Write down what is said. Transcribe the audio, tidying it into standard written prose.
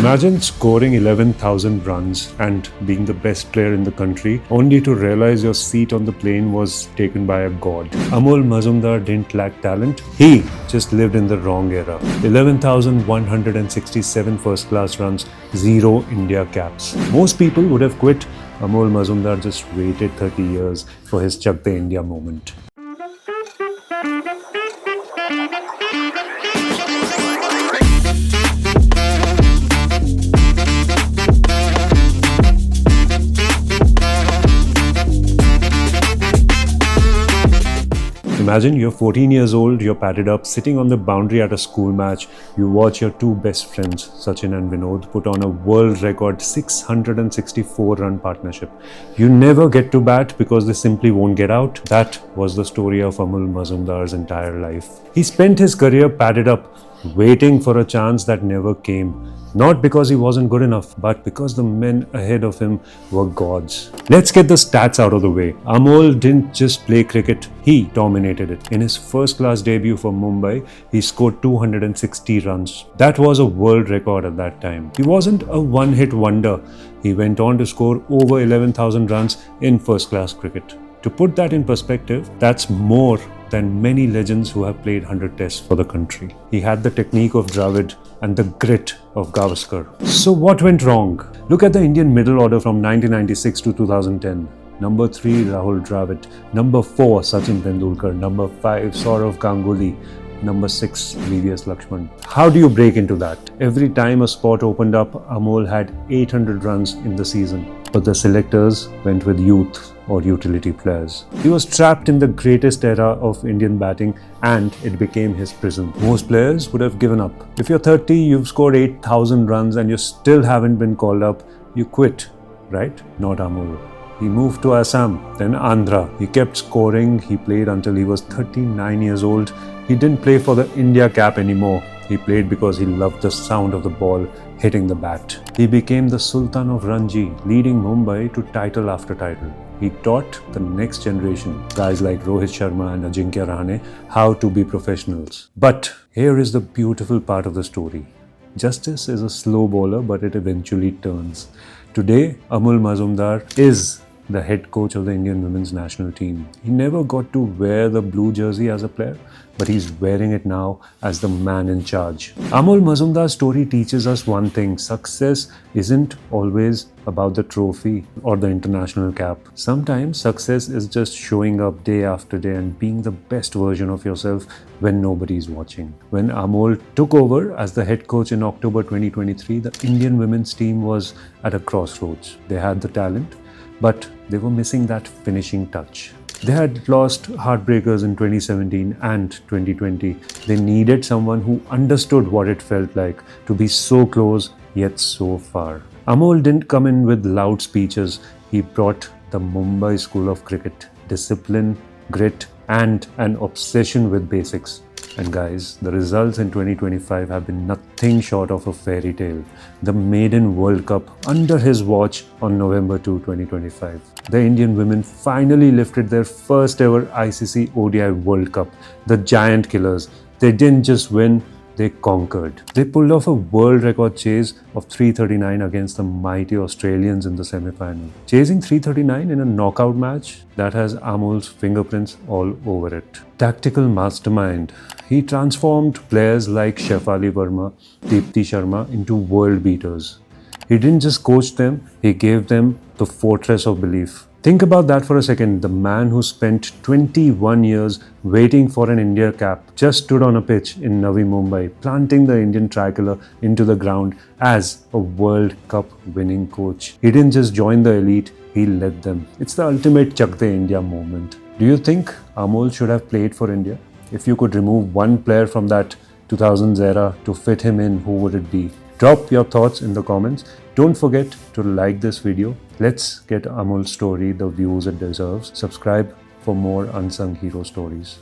Imagine scoring 11,000 runs and being the best player in the country, only to realize your seat on the plane was taken by a god. Amol Muzumdar didn't lack talent, he just lived in the wrong era. 11,167 first-class runs, 0 India caps. Most people would have quit. Amol Muzumdar just waited 30 years for his Chak the India moment. Imagine you're 14 years old, you're padded up, sitting on the boundary at a school match. You watch your two best friends, Sachin and Vinod, put on a world record 664-run partnership. You never get to bat because they simply won't get out. That was the story of Amol Muzumdar's entire life. He spent his career padded up, waiting for a chance that never came. Not because he wasn't good enough, but because the men ahead of him were gods. Let's get the stats out of the way. Amol didn't just play cricket, he dominated it. In his first-class debut for Mumbai, he scored 260 runs. That was a world record at that time. He wasn't a one-hit wonder. He went on to score over 11,000 runs in first-class cricket. To put that in perspective, that's more than many legends who have played 100 tests for the country. He had the technique of Dravid and the grit of Gavaskar. So what went wrong? Look at the Indian middle order from 1996 to 2010. Number 3, Rahul Dravid. Number 4, Sachin Tendulkar. Number 5, Saurav Ganguly. Number 6, VVS Laxman. How do you break into that? Every time a spot opened up, Amol had 800 runs in the season. But the selectors went with youth or utility players. He was trapped in the greatest era of Indian batting and it became his prison. Most players would have given up. If you're 30, you've scored 8,000 runs and you still haven't been called up, you quit, right? Not Amol. He moved to Assam, then Andhra. He kept scoring. He played until he was 39 years old. He didn't play for the India cap anymore. He played because he loved the sound of the ball hitting the bat. He became the Sultan of Ranji, leading Mumbai to title after title. He taught the next generation, guys like Rohit Sharma and Ajinkya Rahane, how to be professionals. But here is the beautiful part of the story. Justice is a slow bowler, but it eventually turns. Today, Amol Muzumdar is the head coach of the Indian women's national team. He never got to wear the blue jersey as a player, but he's wearing it now as the man in charge. Amol Muzumdar's story teaches us one thing: success isn't always about the trophy or the international cap. Sometimes success is just showing up day after day and being the best version of yourself when nobody's watching. When Amol took over as the head coach in October 2023, the Indian women's team was at a crossroads. They had the talent, but they were missing that finishing touch. They had lost heartbreakers in 2017 and 2020. They needed someone who understood what it felt like to be so close yet so far. Amol didn't come in with loud speeches. He brought the Mumbai school of cricket: discipline, grit, and an obsession with basics. And guys, the results in 2025 have been nothing short of a fairy tale. The maiden World Cup under his watch on November 2, 2025. The Indian women finally lifted their first ever ICC ODI World Cup. The giant killers. They didn't just win, they conquered. They pulled off a world record chase of 339 against the mighty Australians in the semi-final. Chasing 339 in a knockout match, that has Amol's fingerprints all over it. Tactical mastermind. He transformed players like Shefali Verma, Deepti Sharma into world beaters. He didn't just coach them, he gave them the fortress of belief. Think about that for a second. The man who spent 21 years waiting for an India cap just stood on a pitch in Navi Mumbai, planting the Indian tricolour into the ground as a World Cup winning coach. He didn't just join the elite, he led them. It's the ultimate Chak the India moment. Do you think Amol should have played for India? If you could remove one player from that 2000s era to fit him in, who would it be? Drop your thoughts in the comments. Don't forget to like this video. Let's get Amol's story the views it deserves. Subscribe for more unsung hero stories.